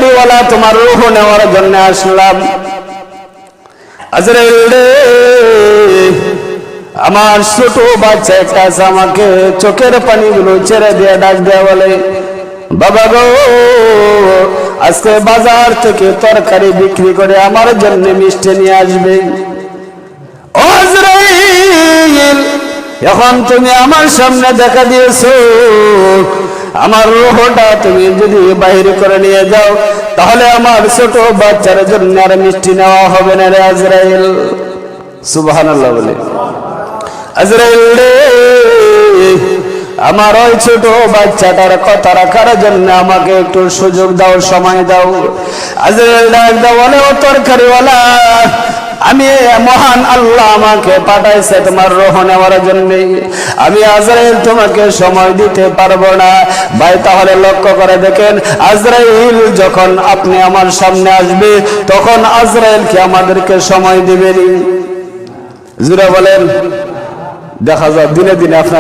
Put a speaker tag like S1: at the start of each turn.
S1: তরকারিওয়ালা তোমার রূহ নেওয়ার জন্য আসলাম। আজরাইল রে, আমার ছোট বাচ্চা একটা আছে, আমাকে চোখের পানিগুলো ছেড়ে দিয়ে ডাক দেয়া বলে, বাবা গো, আজকে বাজার থেকে তরকারি বিক্রি করে আমার জন্য মিষ্টি নিয়ে আসবে। ও আজরাইল, এখন তুমি আমার সামনে দেখা দিয়েছো, আমার রূহটা তুমি যদি বাহির করে নিয়ে যাও তাহলে আমার ছোট বাচ্চার জন্য আর মিষ্টি নেওয়া হবে না রে আজরাইল। সুবহানাল্লাহ বলে। আজরাইল রে, আমার ওই ছোট বাচ্চাটার কথা রাখার জন্য আমাকে একটু সুযোগ দাও, সময় দাও। আজরাইল ডাক দাও বলে, ও তরকারিওয়ালা, আমি মহান আল্লাহ আমাকে পাঠাইছে তোমার রূহ নেওয়ার জন্য। আমি আজরাইল তোমাকে সময় দিতে পারবো না। ভাই তাহলে লক্ষ্য করে দেখেন, আজরাইল যখন আপনি আমার সামনে আসবে তখন আজরাইল কি আমাদেরকে সময় দিবেনি? জুরা বলেন। দেখা যায় দিনে দিনে আপনার